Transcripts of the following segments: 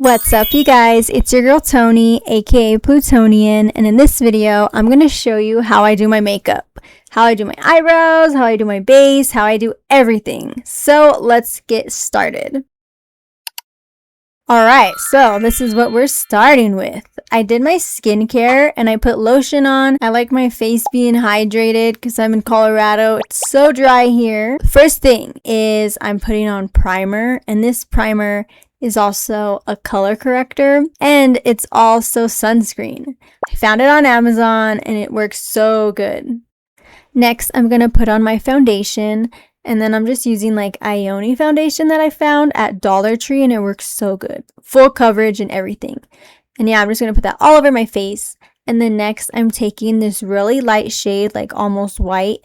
What's up, you guys? It's your girl Tony, aka pluTONIan, and in this video I'm going to show you how I do my makeup, how I do my eyebrows, how I do my base, how I do everything. So let's get started. Alright, so this is what we're starting with. I did my skincare and I put lotion on. I like my face being hydrated because I'm in Colorado. It's so dry here. First thing is I'm putting on primer, and this primer is also a color corrector and it's also sunscreen. I found it on Amazon and it works so good. Next, I'm gonna put on my foundation, and then I'm just using like Ioni foundation that I found at Dollar Tree, and it works so good. Full coverage and everything. And yeah, I'm just gonna put that all over my face. And then next, I'm taking this really light shade, like almost white,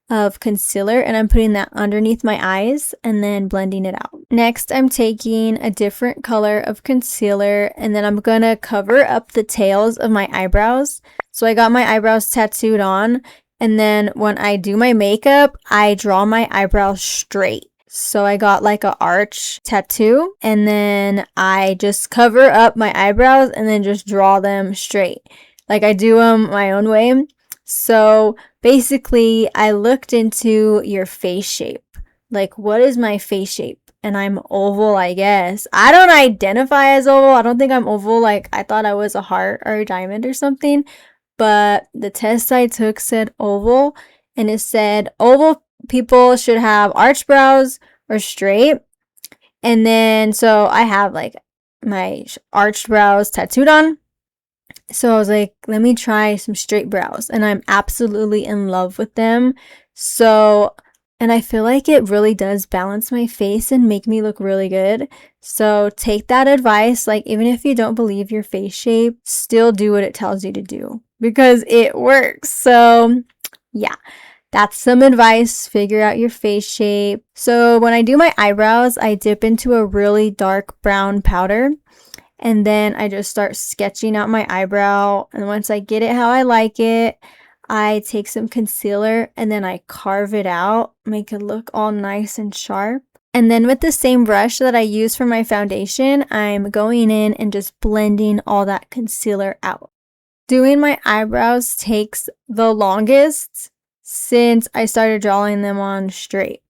of concealer, and I'm putting that underneath my eyes and then blending it out. Next, I'm taking a different color of concealer, and then I'm gonna cover up the tails of my eyebrows. So I got my eyebrows tattooed on, and then when I do my makeup, I draw my eyebrows straight. So I got like a arch tattoo, and then I just cover up my eyebrows and then just draw them straight. Like I do them my own way. So basically, I looked into your face shape. Like, what is my face shape? And I'm oval, I guess. I don't identify as oval. I don't think I'm oval. Like, I thought I was a heart or a diamond or something. But the test I took said oval. And it said oval people should have arched brows or straight. And then, so I have like my arched brows tattooed on. So I was like, let me try some straight brows, and I'm absolutely in love with them. So, and I feel like it really does balance my face and make me look really good. So take that advice. Like, even if you don't believe your face shape, still do what it tells you to do because it works. So yeah, that's some advice. Figure out your face shape. So when I do my eyebrows, I dip into a really dark brown powder. And then I just start sketching out my eyebrow. And once I get it how I like it, I take some concealer and then I carve it out, make it look all nice and sharp. And then with the same brush that I use for my foundation, I'm going in and just blending all that concealer out. Doing my eyebrows takes the longest since I started drawing them on straight.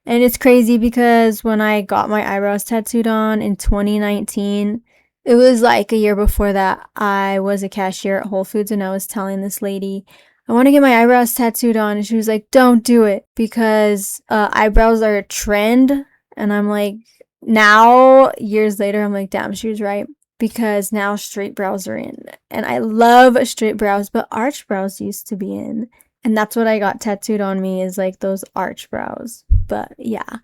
And it's crazy because when I got my eyebrows tattooed on in 2019, it was like a year before that. I was a cashier at Whole Foods and I was telling this lady, I want to get my eyebrows tattooed on. And she was like, don't do it because eyebrows are a trend. And I'm like, now, years later, I'm like, damn, she was right. Because now straight brows are in. And I love straight brows, but arch brows used to be in. And that's what I got tattooed on me, is like those arch brows. But yeah,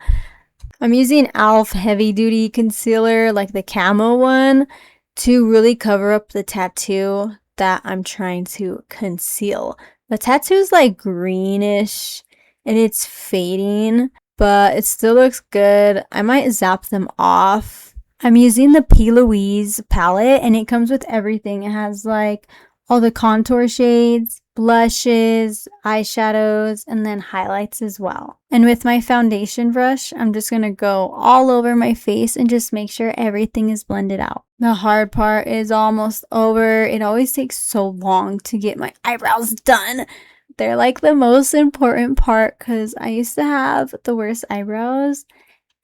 I'm using e.l.f. heavy duty concealer, like the camo one, to really cover up the tattoo that I'm trying to conceal. The tattoo's like greenish and it's fading, but it still looks good. I might zap them off. I'm using the P. Louise palette, and it comes with everything. It has like all the contour shades, blushes, eyeshadows, and then highlights as well. And with my foundation brush, I'm just gonna go all over my face and just make sure everything is blended out. The hard part is almost over. It always takes so long to get my eyebrows done. They're like the most important part because I used to have the worst eyebrows.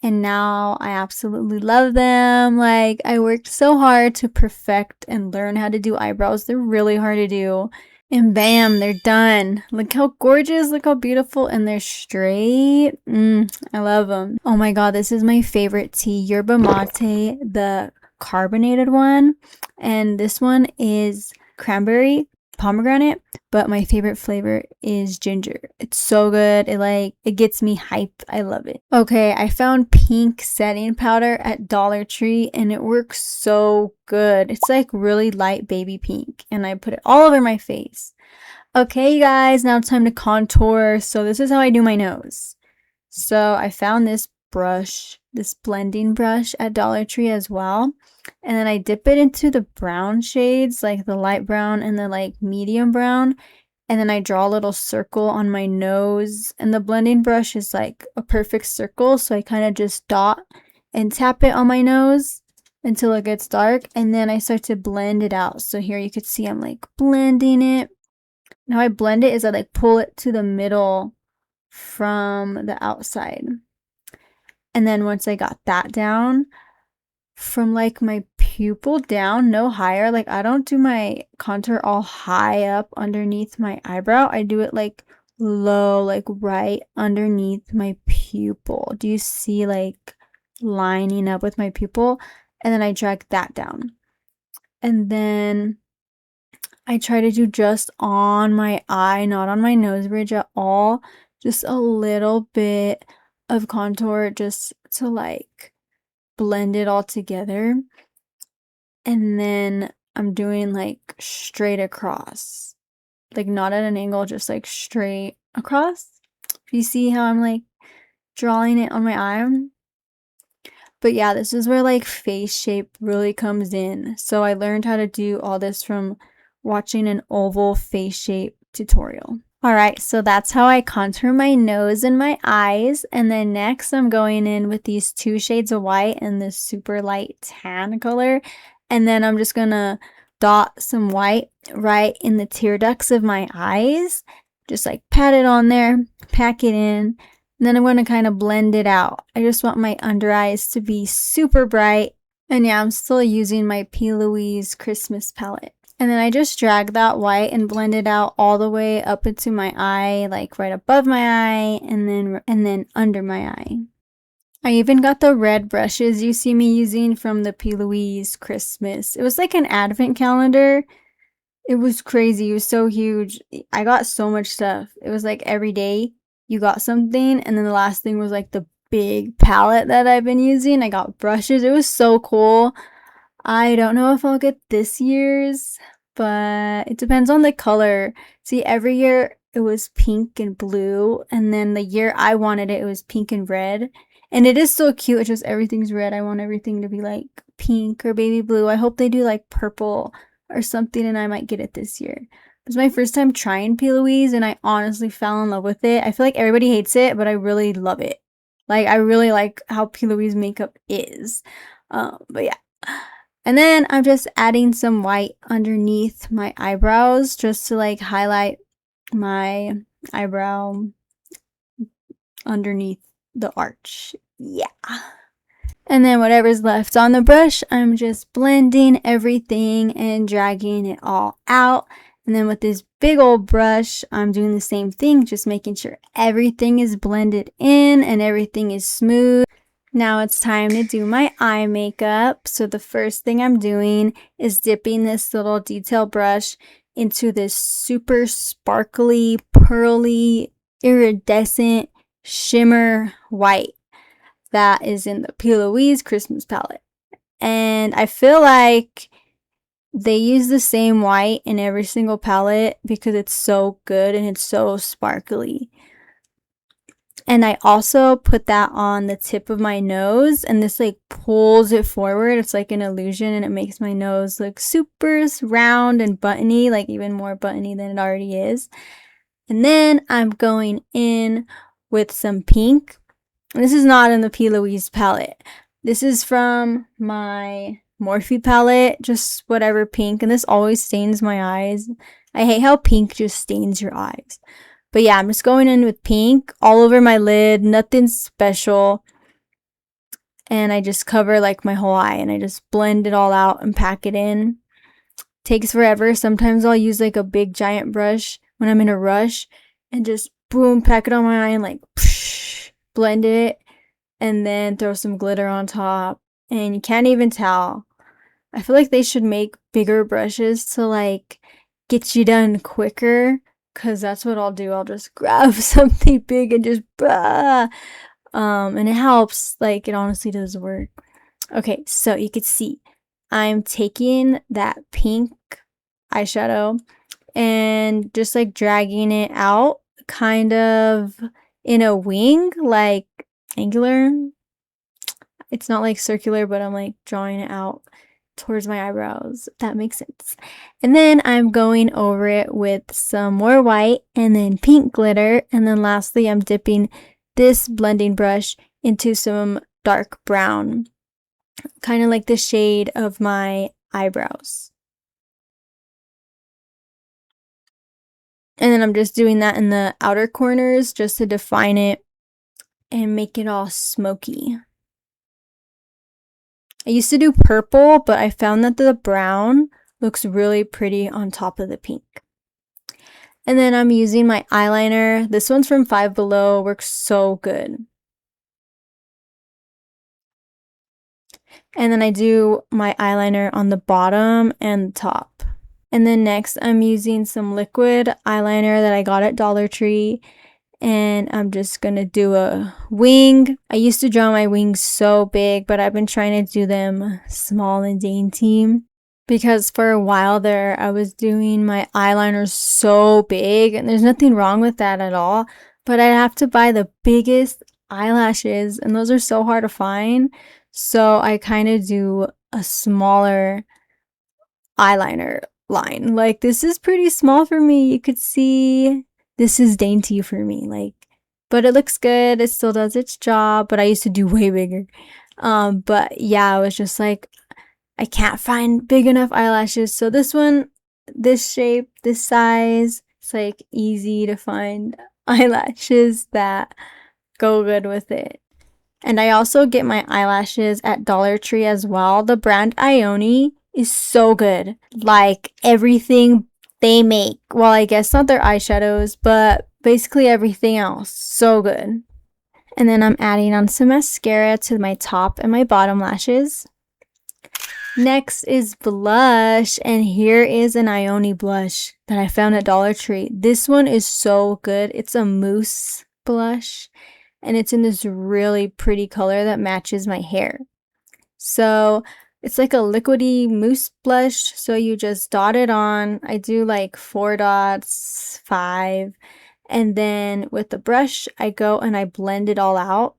And now I absolutely love them. Like, I worked so hard to perfect and learn how to do eyebrows. They're really hard to do. And bam, they're done. Look how gorgeous, look how beautiful, and they're straight. I love them. Oh my god, this is my favorite tea, yerba mate, the carbonated one. And this one is cranberry pomegranate, but my favorite flavor is ginger. It's so good. It gets me hyped. I love it. Okay, I found pink setting powder at Dollar Tree and it works so good. It's like really light baby pink, and I put it all over my face. Okay, you guys, now it's time to contour. So this is how I do my nose. So I found this brush, this blending brush at Dollar Tree as well. And then I dip it into the brown shades, like the light brown and the like medium brown. And then I draw a little circle on my nose. And the blending brush is like a perfect circle. So I kind of just dot and tap it on my nose. until it gets dark, and then I start to blend it out. So here you could see I'm like blending it. Now I blend it is I like pull it to the middle from the outside. And then once I got that down, from like my pupil down, no higher, like I don't do my contour all high up underneath my eyebrow. I do it like low, like right underneath my pupil. Do you see like lining up with my pupil? And then I drag that down. And then I try to do just on my eye, not on my nose bridge at all. Just a little bit of contour just to like blend it all together. And then I'm doing like straight across. Like not at an angle, just like straight across. If you see how I'm like drawing it on my eye. But yeah, this is where like face shape really comes in. So I learned how to do all this from watching an oval face shape tutorial. Alright, so that's how I contour my nose and my eyes. And then next I'm going in with these 2 shades of white and this super light tan color. And then I'm just gonna dot some white right in the tear ducts of my eyes. Just like pat it on there, pack it in. And then I'm going to kind of blend it out. I just want my under eyes to be super bright. And yeah, I'm still using my P. Louise Christmas palette. And then I just drag that white and blend it out all the way up into my eye, like right above my eye and then under my eye. I even got the red brushes you see me using from the P. Louise Christmas. It was like an advent calendar. It was crazy. It was so huge. I got so much stuff. It was like every day you got something, and then the last thing was like the big palette that I've been using. I got brushes. It was so cool. I don't know if I'll get this year's, but it depends on the color. See, every year it was pink and blue, and then the year I wanted it, it was pink and red. And it is so cute. It's just everything's red. I want everything to be like pink or baby blue. I hope they do like purple or something, and I might get it this year. It was my first time trying P. Louise, and I honestly fell in love with it. I feel like everybody hates it, but I really love it. Like, I really like how P. Louise makeup is. But yeah. And then I'm just adding some white underneath my eyebrows just to like highlight my eyebrow underneath the arch. Yeah. And then whatever's left on the brush, I'm just blending everything and dragging it all out. And then with this big old brush, I'm doing the same thing, just making sure everything is blended in and everything is smooth. Now it's time to do my eye makeup. So the first thing I'm doing is dipping this little detail brush into this super sparkly, pearly, iridescent shimmer white that is in the P. Louise Christmas palette. And I feel like they use the same white in every single palette because it's so good and it's so sparkly. And I also put that on the tip of my nose, and this like pulls it forward. It's like an illusion, and it makes my nose look super round and buttony, like even more buttony than it already is. And then I'm going in with some pink. This is not in the P. Louise palette. This is from my Morphe palette, just whatever pink, and this always stains my eyes. I hate how pink just stains your eyes. But yeah, I'm just going in with pink all over my lid, nothing special. And I just cover like my whole eye, and I just blend it all out and pack it in. Takes forever. Sometimes I'll use like a big giant brush when I'm in a rush and just boom, pack it on my eye and like blend it, and then throw some glitter on top, and you can't even tell. I feel like they should make bigger brushes to like get you done quicker, because that's what I'll do. I'll just grab something big and just and it helps. Like, it honestly does work. Okay, so you could see I'm taking that pink eyeshadow and just like dragging it out kind of in a wing, like angular. It's not like circular, but I'm like drawing it out towards my eyebrows, if that makes sense. And then I'm going over it with some more white and then pink glitter. And then lastly, I'm dipping this blending brush into some dark brown. kind of like the shade of my eyebrows. And then I'm just doing that in the outer corners just to define it and make it all smoky. I used to do purple, but I found that the brown looks really pretty on top of the pink. And then I'm using my eyeliner. This one's from Five Below, works so good. And then I do my eyeliner on the bottom and the top. And then next I'm using some liquid eyeliner that I got at Dollar Tree. And I'm just gonna do a wing. I used to draw my wings so big, but I've been trying to do them small and dainty. Because for a while there, I was doing my eyeliner so big, and there's nothing wrong with that at all. But I'd have to buy the biggest eyelashes, and those are so hard to find. So I kind of do a smaller eyeliner line. Like, this is pretty small for me. You could see this is dainty for me. Like, but it looks good. It still does its job. But I used to do way bigger. But yeah, I was just like, I can't find big enough eyelashes. So this one, this shape, this size, it's like easy to find eyelashes that go good with it. And I also get my eyelashes at Dollar Tree as well. The brand Ioni is so good. Like everything they make. Well, I guess not their eyeshadows, but basically everything else. So good. And then I'm adding on some mascara to my top and my bottom lashes. Next is blush, and here is an Ioni blush that I found at Dollar Tree. This one is so good. It's a mousse blush, and it's in this really pretty color that matches my hair. So it's like a liquidy mousse blush, so you just dot it on. I do like 4 dots, 5, and then with the brush, I go and I blend it all out,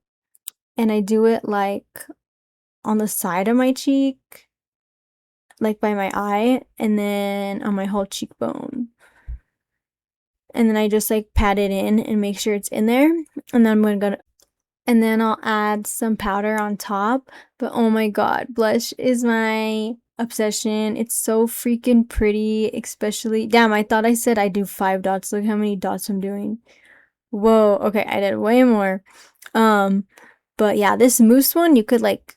and I do it like on the side of my cheek, like by my eye, and then on my whole cheekbone. And then I just like pat it in and make sure it's in there. And then and then I'll add some powder on top. But oh my god, blush is my obsession. It's so freaking pretty, especially, damn, I thought I said I do 5 dots. Look how many dots I'm doing. Whoa, okay, I did way more. But yeah, this mousse one, you could like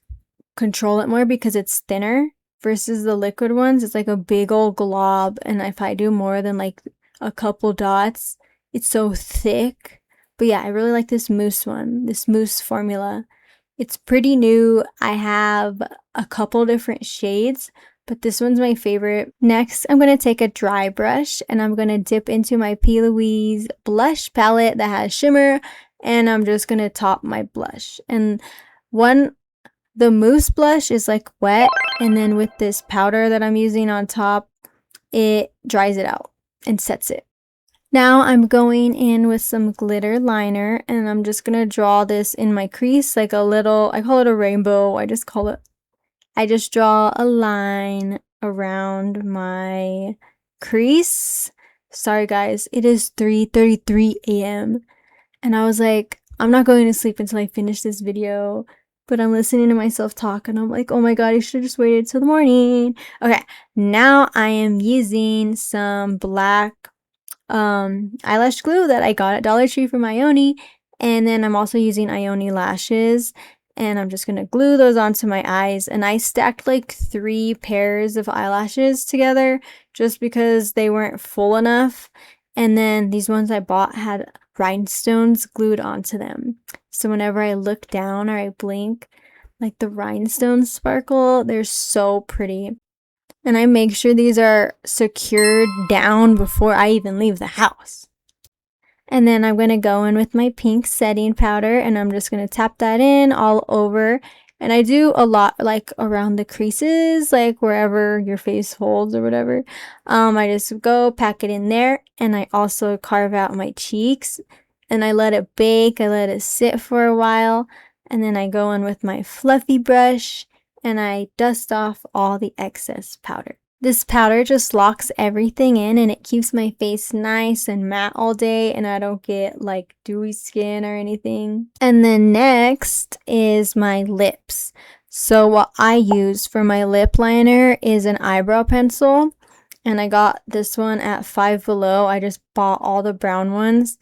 control it more because it's thinner. Versus the liquid ones, it's like a big old glob, and if I do more than like a couple dots, it's so thick. But yeah, I really like this mousse one, this mousse formula. It's pretty new. I have a couple different shades, but this one's my favorite. Next, I'm going to take a dry brush, and I'm going to dip into my P. Louise blush palette that has shimmer, and I'm just going to top my blush. And the mousse blush is like wet, and then with this powder that I'm using on top, it dries it out and sets it. Now I'm going in with some glitter liner, and I'm just gonna draw this in my crease, like a little, I call it a rainbow. I just draw a line around my crease. Sorry guys, it is 3:33 a.m. and I was like, I'm not going to sleep until I finish this video. But I'm listening to myself talk, and I'm like, oh my god, I should have just waited till the morning. Okay, now I am using some black eyelash glue that I got at Dollar Tree from Ioni. And then I'm also using Ioni lashes. And I'm just going to glue those onto my eyes. And I stacked like 3 pairs of eyelashes together just because they weren't full enough. And then these ones I bought had rhinestones glued onto them. So whenever I look down or I blink, like the rhinestones sparkle. They're so pretty. And I make sure these are secured down before I even leave the house. And then I'm going to go in with my pink setting powder, and I'm just going to tap that in all over. And I do a lot like around the creases, like wherever your face holds or whatever. I just go pack it in there, and I also carve out my cheeks, and I let it bake. I let it sit for a while, and then I go in with my fluffy brush and I dust off all the excess powder. This powder just locks everything in, and it keeps my face nice and matte all day, and I don't get like dewy skin or anything. And then next is my lips. So what I use for my lip liner is an eyebrow pencil, and I got this one at Five Below. I just bought all the brown ones,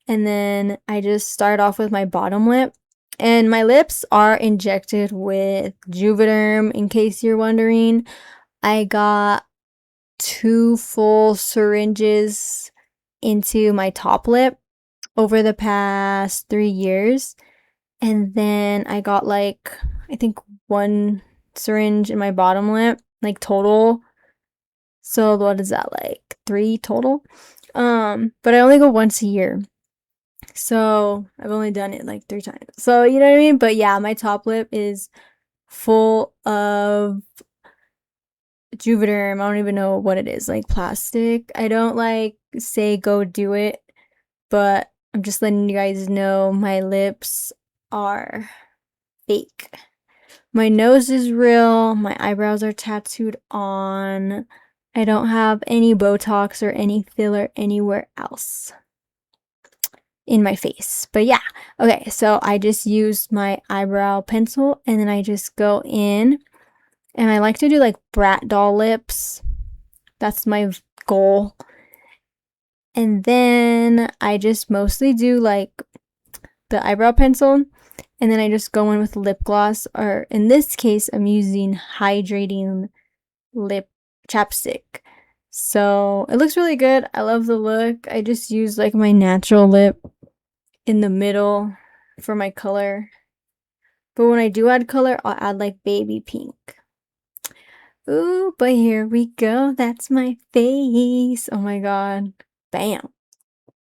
and then I just start off with my bottom lip. And my lips are injected with Juvederm, in case you're wondering. I got 2 full syringes into my top lip over the past 3 years. And then I got like, I think 1 syringe in my bottom lip, like total. So what is that, like 3 total? But I only go once a year. So I've only done it like 3 times. So you know what I mean? But yeah, my top lip is full of Juvederm. I don't even know what it is, like plastic. I don't like say go do it, but I'm just letting you guys know my lips are fake. My nose is real. My eyebrows are tattooed on. I don't have any Botox or any filler anywhere else in my face. But yeah, okay, so I just use my eyebrow pencil and then I just go in, and I like to do like brat doll lips. That's my goal. And then I just mostly do like the eyebrow pencil, and then I just go in with lip gloss, or in this case, I'm using hydrating lip chapstick. So it looks really good. I love the look. I just use like my natural lip in the middle for my color. But when I do add color, I'll add like baby pink. Ooh, but here we go. That's my face. Oh my god. Bam.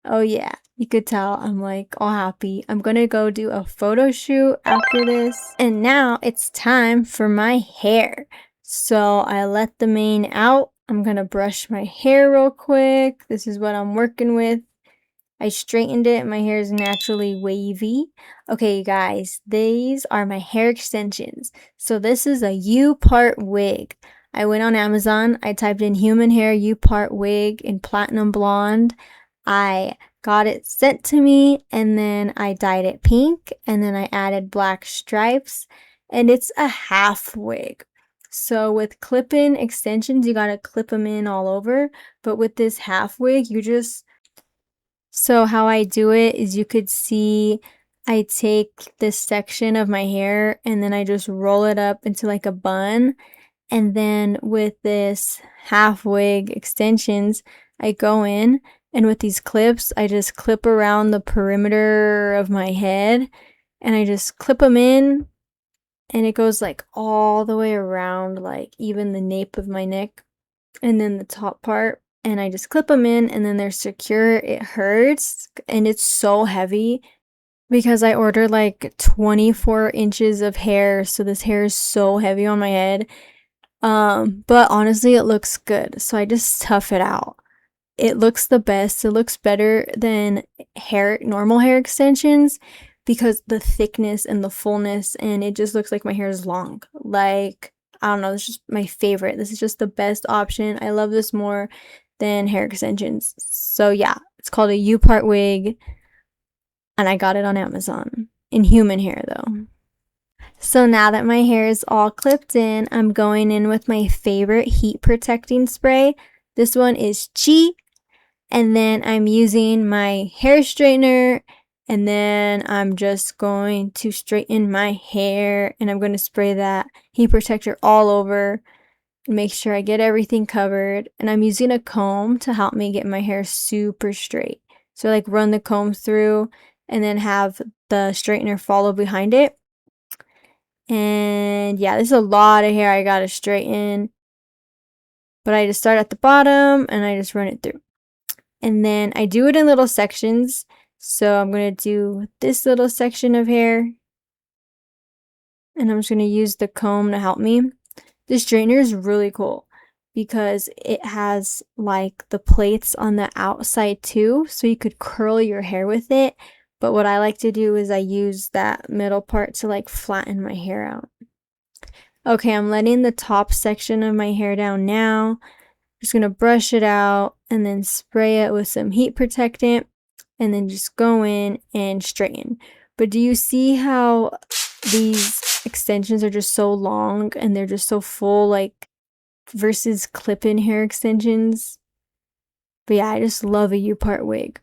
Oh yeah, you could tell I'm like all happy. I'm gonna go do a photo shoot after this. And now it's time for my hair. So I let the mane out. I'm gonna brush my hair real quick. This is what I'm working with. I straightened it. My hair is naturally wavy. Okay, you guys, these are my hair extensions. So this is a U-part wig. I went on Amazon. I typed in human hair U-part wig in platinum blonde. I got it sent to me, and then I dyed it pink, and then I added black stripes, and it's a half wig. So with clip-in extensions, you gotta clip them in all over, but with this half wig, so how I do it is, you could see I take this section of my hair and then I just roll it up into like a bun. And then with this half wig extensions, I go in, and with these clips, I just clip around the perimeter of my head, and I just clip them in, and it goes like all the way around, like even the nape of my neck, and then the top part. And I just clip them in, and then they're secure. It hurts, and it's so heavy because I ordered like 24 inches of hair, so this hair is so heavy on my head. But honestly, it looks good, so I just tough it out. It looks the best. It looks better than normal hair extensions, because the thickness and the fullness, and it just looks like my hair is long. Like, I don't know, this is just my favorite. This is just the best option. I love this more than hair extensions. So yeah, it's called a U-part wig, and I got it on Amazon in human hair though. So now that my hair is all clipped in, I'm going in with my favorite heat protecting spray. This one is Chi. And then I'm using my hair straightener, and then I'm just going to straighten my hair, and I'm going to spray that heat protector all over and make sure I get everything covered. And I'm using a comb to help me get my hair super straight. So like run the comb through and then have the straightener follow behind it. And yeah, there's a lot of hair I gotta straighten, but I just start at the bottom and I just run it through. And then I do it in little sections. So I'm going to do this little section of hair, and I'm just going to use the comb to help me. This straightener is really cool because it has like the plates on the outside too, so you could curl your hair with it. But what I like to do is I use that middle part to like flatten my hair out. Okay, I'm letting the top section of my hair down now. Just gonna brush it out and then spray it with some heat protectant, and then just go in and straighten. But do you see how these extensions are just so long and they're just so full, like, versus clip-in hair extensions. But yeah, I just love a U-part wig.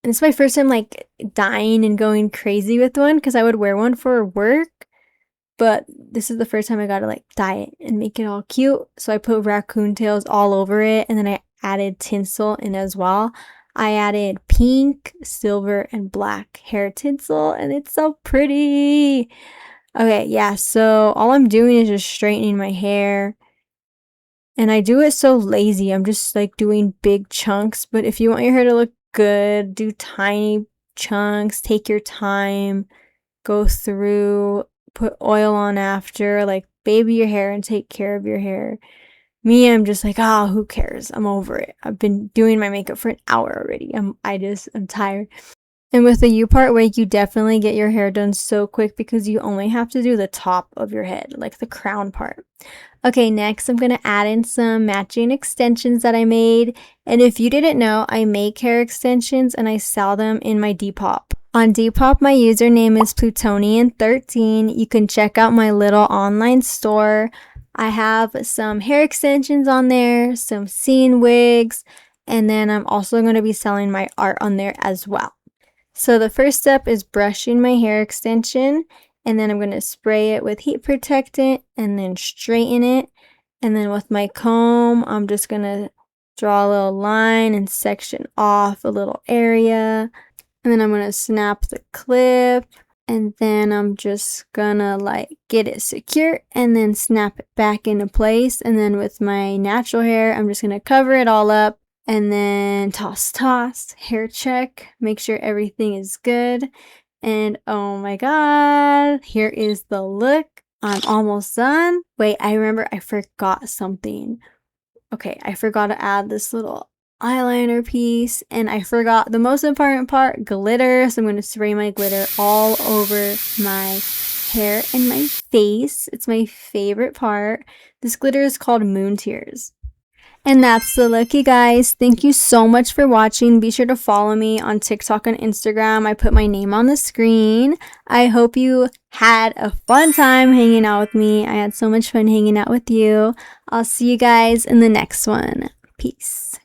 And it's my first time like dying and going crazy with one, because I would wear one for work, but this is the first time I got to like dye it and make it all cute. So I put raccoon tails all over it, and then I added tinsel in as well. I added pink, silver, and black hair tinsel, and it's so pretty. Okay, yeah, so all I'm doing is just straightening my hair. And I do it so lazy. I'm just like doing big chunks. But if you want your hair to look good, do tiny chunks, take your time, go through, put oil on after, like baby your hair and take care of your hair. Me, I'm just like, oh, who cares? I'm over it. I've been doing my makeup for an hour already. I'm tired. And with the U-part wig, you definitely get your hair done so quick because you only have to do the top of your head, like the crown part. Okay, next I'm going to add in some matching extensions that I made. And if you didn't know, I make hair extensions and I sell them in my Depop. On Depop, my username is pluTONIan13. You can check out my little online store. I have some hair extensions on there, some scene wigs, and then I'm also going to be selling my art on there as well. So the first step is brushing my hair extension, and then I'm going to spray it with heat protectant and then straighten it. And then with my comb, I'm just going to draw a little line and section off a little area. And then I'm going to snap the clip, and then I'm just going to like get it secure and then snap it back into place. And then with my natural hair, I'm just going to cover it all up. And then toss, hair check, make sure everything is good. And oh my god, here is the look. I'm almost done. Wait, I remember I forgot something. Okay, I forgot to add this little eyeliner piece, and I forgot the most important part, glitter. So I'm going to spray my glitter all over my hair and my face. It's my favorite part. This glitter is called Moon Tears. And that's the look, you guys. Thank you so much for watching. Be sure to follow me on TikTok and Instagram. I put my name on the screen. I hope you had a fun time hanging out with me. I had so much fun hanging out with you. I'll see you guys in the next one. Peace.